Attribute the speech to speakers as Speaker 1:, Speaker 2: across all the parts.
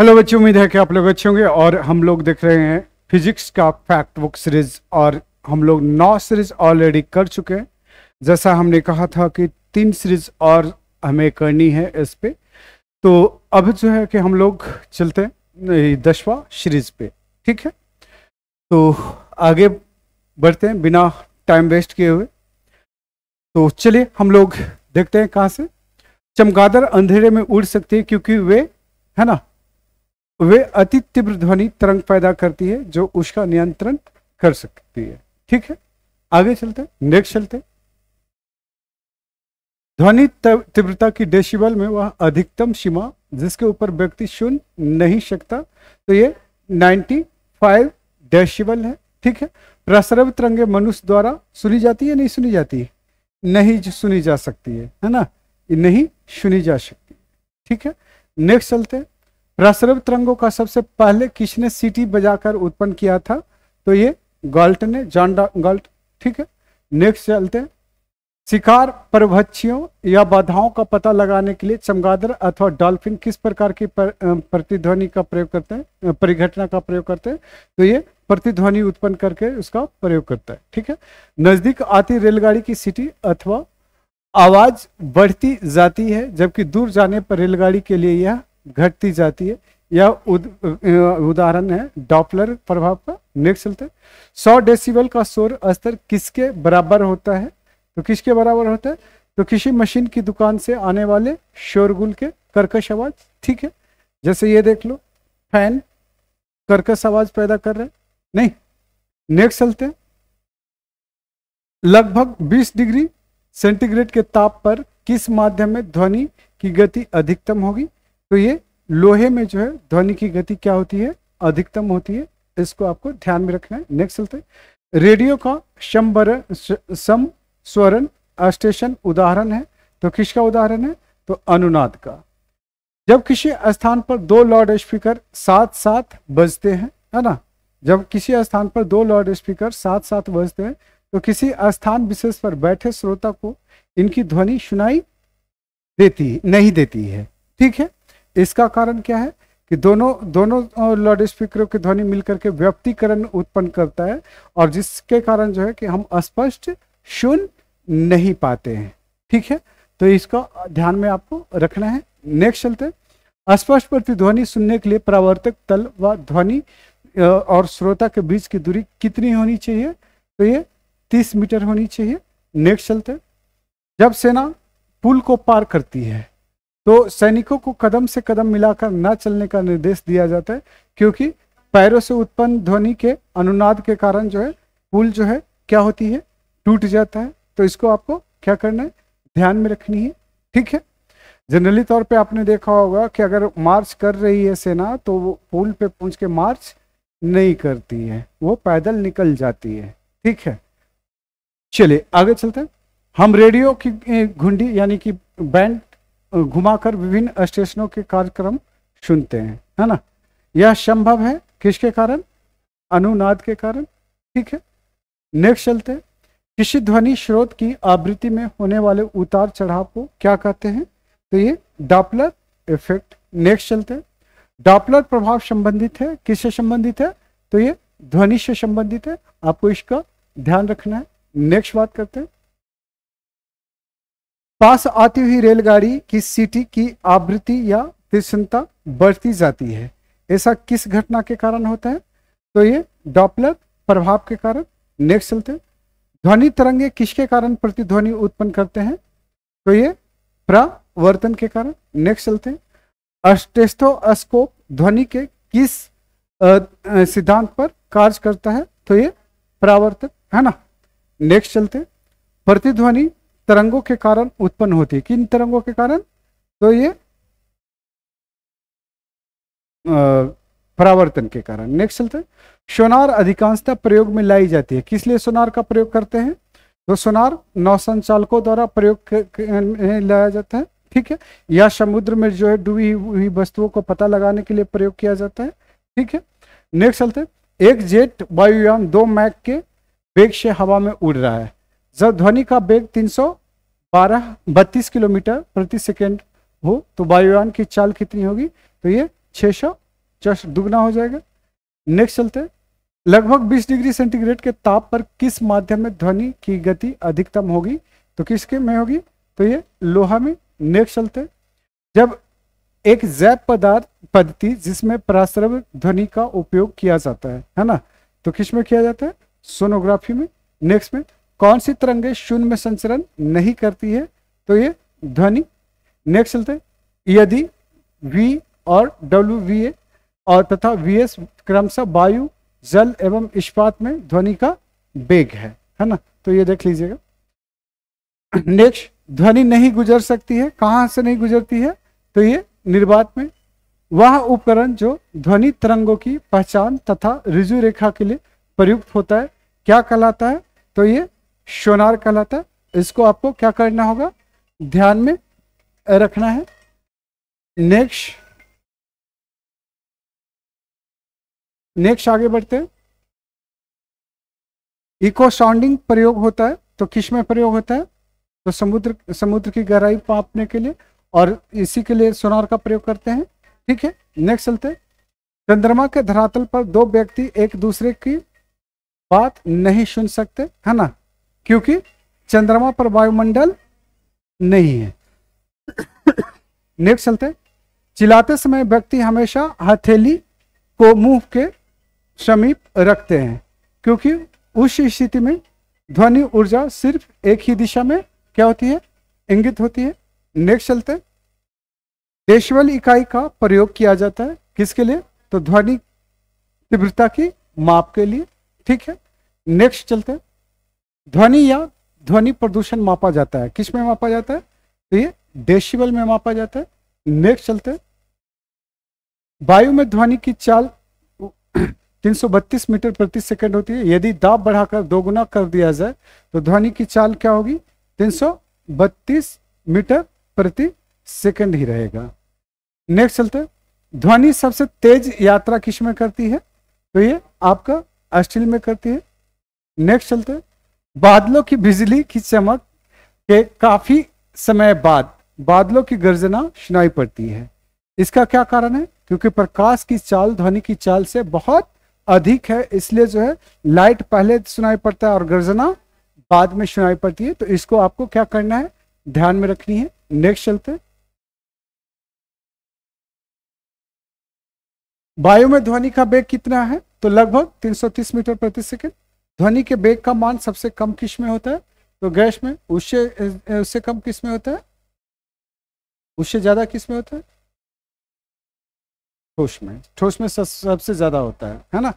Speaker 1: Hello बच्चों, उम्मीद है कि आप लोग अच्छे होंगे। और हम लोग देख रहे हैं फिजिक्स का फैक्ट बुक सीरीज, और हम लोग 9 सीरीज ऑलरेडी कर चुके हैं। जैसा हमने कहा था कि 3 सीरीज और हमें करनी है इस पे। तो अब जो है कि हम लोग चलते हैं 10वां सीरीज पे। ठीक है, तो आगे बढ़ते हैं बिना टाइम वेस्ट किए हुए। तो चलिए हम लोग देखते हैं कहाँ से। चमगादड़ अंधेरे में उड़ सकती है क्योंकि वे, है ना, वे अति तीव्र ध्वनि तरंग पैदा करती है जो उसका नियंत्रण कर सकती है। ठीक है, आगे चलते हैं, नेक्स्ट चलते हैं। ध्वनि तीव्रता की डेसिबल में वह अधिकतम सीमा जिसके ऊपर व्यक्ति सुन नहीं सकता, तो ये 95 डेसिबल है। ठीक है, प्रस्रवित तरंगे मनुष्य द्वारा सुनी जाती है, नहीं सुनी जाती है? नहीं सुनी जा सकती है ना, नहीं सुनी जा सकती। ठीक है, नेक्स्ट चलते हैं। प्रस्रवित तरंगों का सबसे पहले किसने सीटी बजाकर उत्पन्न किया था? तो ये गाल्ट ने, जॉन गाल्ट। ठीक है, नेक्स्ट चलते हैं। शिकार परभक्षियों या बाधाओं का पता लगाने के लिए चमगादड़ अथवा डॉल्फिन किस प्रकार की प्रतिध्वनि का प्रयोग करते हैं, परिघटना का प्रयोग करते हैं? तो ये प्रतिध्वनि उत्पन्न करके उसका प्रयोग करता है। ठीक है, नजदीक आती रेलगाड़ी की सीटी अथवा आवाज बढ़ती जाती है, जबकि दूर जाने पर रेलगाड़ी के लिए यह घटती जाती है। यह उदाहरण है डॉपलर प्रभाव का। नेक्स्ट चलते हैं। 100 डेसिबल का शोर स्तर किसके बराबर होता है? तो किसके बराबर होता है? तो किसी मशीन की दुकान से आने वाले शोरगुल के कर्कश आवाज। ठीक है, जैसे ये देख लो, फैन कर्कश आवाज पैदा कर रहे हैं, नहीं। नेक्स्ट चलते हैं। लगभग 20 डिग्री सेंटीग्रेड के ताप पर किस माध्यम में ध्वनि की गति अधिकतम होगी? तो ये लोहे में जो है ध्वनि की गति क्या होती है? अधिकतम होती है। इसको आपको ध्यान में रखना है। नेक्स्ट चलते हैं। रेडियो का समस्वरण स्टेशन उदाहरण है, तो किसका उदाहरण है? तो अनुनाद का। जब किसी स्थान पर 2 लाउड स्पीकर साथ साथ बजते हैं, है ना, जब किसी स्थान पर 2 लाउड स्पीकर साथ साथ बजते हैं तो किसी स्थान विशेष पर बैठे श्रोता को इनकी ध्वनि सुनाई नहीं देती है। ठीक है, इसका कारण क्या है कि दोनों लाउड स्पीकरों की ध्वनि मिलकर के व्यक्तिकरण उत्पन्न करता है, और जिसके कारण जो है कि हम स्पष्ट सुन नहीं पाते हैं। ठीक है, तो इसका ध्यान में आपको रखना है। नेक्स्ट चलते हैं। स्पष्ट प्रतिध्वनि सुनने के लिए परावर्तक तल व ध्वनि और श्रोता के बीच की दूरी कितनी होनी चाहिए? तो ये 30 मीटर होनी चाहिए। नेक्स्ट चलते हैं। जब सेना पुल को पार करती है तो सैनिकों को कदम से कदम मिलाकर न चलने का निर्देश दिया जाता है, क्योंकि पैरों से उत्पन्न ध्वनि के अनुनाद के कारण जो है पुल जो है क्या होती है? टूट जाता है। तो इसको आपको क्या करना है? ध्यान में रखनी है। ठीक है, जनरली तौर पे आपने देखा होगा कि अगर मार्च कर रही है सेना तो वो पुल पे पहुंच के मार्च नहीं करती है, वो पैदल निकल जाती है। ठीक है, चलिए आगे चलते हैं। हम रेडियो की घुंडी यानी कि बैंड घुमाकर विभिन्न स्टेशनों के कार्यक्रम सुनते हैं, है ना। यह संभव है किसके कारण? अनुनाद के कारण। ठीक है, नेक्स्ट चलते हैं। किसी ध्वनि स्रोत की आवृत्ति में होने वाले उतार चढ़ाव को क्या कहते हैं? तो ये डॉपलर इफेक्ट। नेक्स्ट चलते हैं। डॉपलर प्रभाव संबंधित है, किससे संबंधित है? तो ये ध्वनि से संबंधित है, आपको इसका ध्यान रखना है। नेक्स्ट बात करते हैं। पास आती हुई रेलगाड़ी की सीटी की आवृत्ति या तीक्ष्णता बढ़ती जाती है, ऐसा किस घटना के कारण होता है? तो ये डॉपलर प्रभाव के कारण। नेक्स्ट चलते हैं। ध्वनि तरंगे किसके कारण प्रतिध्वनि उत्पन्न करते हैं? तो ये परावर्तन के कारण। नेक्स्ट चलते हैं। स्टेथोस्कोप ध्वनि के किस सिद्धांत पर कार्य करता है? तो ये परावर्तन, है ना। नेक्स्ट चलते हैं। प्रतिध्वनि तरंगों के कारण उत्पन्न होती है, किन तरंगों के कारण? तो ये परावर्तन के कारण। नेक्स्ट चलते हैं। सोनार अधिकांशतः प्रयोग में लाई जाती है, किस लिए सोनार का प्रयोग करते हैं? तो सोनार नौसंचालकों द्वारा प्रयोग लाया जाता है। ठीक है, या समुद्र में जो है डूबी हुई वस्तुओं को पता लगाने के लिए प्रयोग किया जाता है। ठीक है, नेक्स्ट चलते हैं। एक जेट वायुयान 2 मैक के वेग से हवा में उड़ रहा है। जब ध्वनि का वेग 332 किलोमीटर प्रति सेकेंड हो तो वायुयान की चाल कितनी होगी? तो ये 600 जस्ट दुगना हो जाएगा। नेक्स्ट चलते हैं, लगभग 20 डिग्री सेंटीग्रेड के ताप पर किस माध्यम में ध्वनि की गति अधिकतम होगी? तो किसके में होगी? तो ये लोहा में। नेक्स्ट चलते हैं, जब एक जैव पदार्थ पद्धति जिसमें पराश्रव्य ध्वनि का उपयोग किया जाता है ना, तो किस में किया जाता है? सोनोग्राफी में। नेक्स्ट में कौन सी तरंगें शून्य में संचरण नहीं करती है? तो ये ध्वनि। नेक्स्ट चलते हैं, यदि V और WVA और तथा VS क्रमशः वायु, जल एवं इस्पात में ध्वनि का वेग है ना, तो ये देख लीजिएगा। नेक्स्ट, ध्वनि नहीं गुजर सकती है, कहां से नहीं गुजरती है? तो ये निर्वात में। वह उपकरण जो ध्वनि तरंगों की पहचान तथा ऋजु रेखा के लिए प्रयुक्त होता है क्या कहलाता है? तो ये सोनार कहलाता है। इसको आपको क्या करना होगा? ध्यान में रखना है। नेक्स्ट आगे बढ़ते हैं, इको साउंडिंग प्रयोग होता है, तो किस में प्रयोग होता है? तो समुद्र की गहराई मापने के लिए, और इसी के लिए सोनार का प्रयोग करते हैं। ठीक है, नेक्स्ट चलते हैं, चंद्रमा के धरातल पर दो व्यक्ति एक दूसरे की बात नहीं सुन सकते है ना, क्योंकि चंद्रमा पर वायुमंडल नहीं है। नेक्स्ट चलते हैं, चिल्लाते समय व्यक्ति हमेशा हथेली को मुंह के समीप रखते हैं, क्योंकि उस स्थिति में ध्वनि ऊर्जा सिर्फ एक ही दिशा में क्या होती है? इंगित होती है। नेक्स्ट चलते हैं, डेसिबल इकाई का प्रयोग किया जाता है किसके लिए? तो ध्वनि तीव्रता की माप के लिए। ठीक है, नेक्स्ट चलते हैं, ध्वनि या ध्वनि प्रदूषण मापा जाता है, किस में मापा जाता है? तो ये डेसिबल में मापा जाता है। नेक्स्ट चलते हैं, वायु में ध्वनि की चाल 332 मीटर प्रति सेकंड होती है। यदि दाब बढ़ाकर दोगुना कर दिया जाए तो ध्वनि की चाल क्या होगी? 332 मीटर प्रति सेकंड ही रहेगा। नेक्स्ट चलते हैं, ध्वनि सबसे तेज यात्रा किस में करती है? तो ये आपका स्टील में करती है। नेक्स्ट चलते हैं, बादलों की बिजली की चमक के काफी समय बाद बादलों की गर्जना सुनाई पड़ती है। इसका क्या कारण है? क्योंकि प्रकाश की चाल ध्वनि की चाल से बहुत अधिक है, इसलिए जो है लाइट पहले सुनाई पड़ता है और गर्जना बाद में सुनाई पड़ती है। तो इसको आपको क्या करना है? ध्यान में रखनी है। नेक्स्ट चलते हैं, वायु में ध्वनि का वेग कितना है? तो लगभग 330 मीटर प्रति सेकंड। ध्वनि के वेग का मान सबसे कम किस में होता है? तो गैस में। उससे कम किस में होता है? उससे ज्यादा किस में होता है? ठोस में। ठोस में सबसे ज्यादा होता है ना।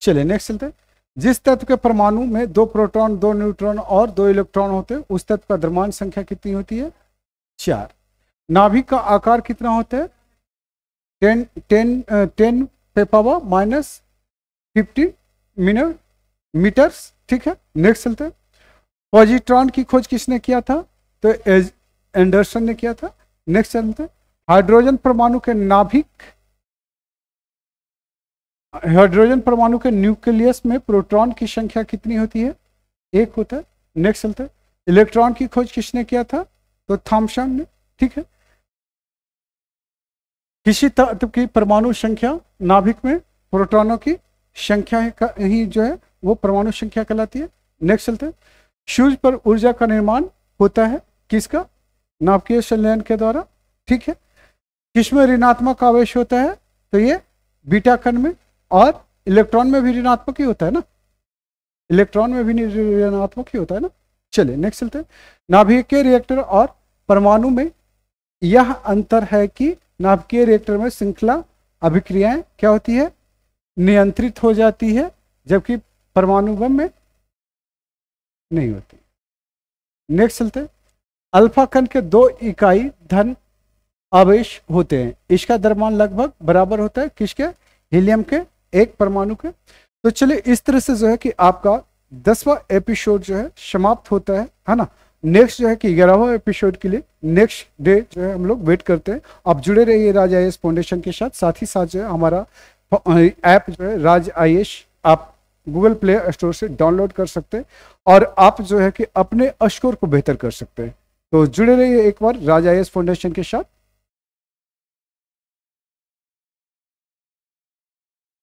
Speaker 1: चलिए नेक्स्ट चलते हैं, जिस तत्व के परमाणु में 2 प्रोटॉन 2 न्यूट्रॉन और 2 इलेक्ट्रॉन होते हैं उस तत्व का द्रव्यमान संख्या कितनी होती है? 4। नाभिक का आकार कितना होता है? 10 पे पावर -50 मीटर्स। ठीक है, नेक्स्ट चलते हैं, पॉजिट्रॉन की खोज किसने किया था? तो एंडरसन ने किया था। नेक्स्ट चलते हैं, हाइड्रोजन परमाणु के न्यूक्लियस में प्रोटॉन की संख्या कितनी होती है? 1 होता है। नेक्स्ट चलते हैं, इलेक्ट्रॉन की खोज किसने किया था? तो थॉमसन ने। ठीक है, किसी तत्व की परमाणु संख्या नाभिक में प्रोटॉनों की संख्या ही जो है वो परमाणु संख्या कहलाती है। नेक्स्ट चलते हैं, सूर्य पर ऊर्जा का निर्माण होता है किसका? नाभिकीय संलयन के द्वारा। ठीक है, किसमें ऋणात्मक आवेश होता है? तो ये बीटा कण में, और इलेक्ट्रॉन में भी ऋणात्मक ही होता है ना। इलेक्ट्रॉन में भी ऋणात्मक ही होता है ना। चलिए नेक्स्ट चलते हैं, नाभिकीय रिएक्टर और परमाणु में यह अंतर है कि नाभिकीय रिएक्टर में श्रृंखला अभिक्रियाएं क्या होती है? नियंत्रित हो जाती है, जबकि परमाणु बम में नहीं होती। नेक्स्ट चलते हैं, अल्फा कण के 2 इकाई धन आवेश होते हैं, इसका द्रव्यमान लगभग बराबर होता है किसके? हीलियम के 1 परमाणु के। तो चलिए इस तरह से जो है कि आपका 10वां एपिसोड जो है समाप्त होता है ना। नेक्स्ट जो है कि 11वां एपिसोड के लिए नेक्स्ट डे जो है हम लोग वेट करते हैं। आप जुड़े रहिए राज IAS फाउंडेशन के साथ ही साथ जो है हमारा ऐप जो है राज IAS आप गूगल प्ले स्टोर से डाउनलोड कर सकते हैं, और आप जो है कि अपने स्कोर को बेहतर कर सकते हैं। तो जुड़े रहिए एक बार राज IAS फाउंडेशन के साथ।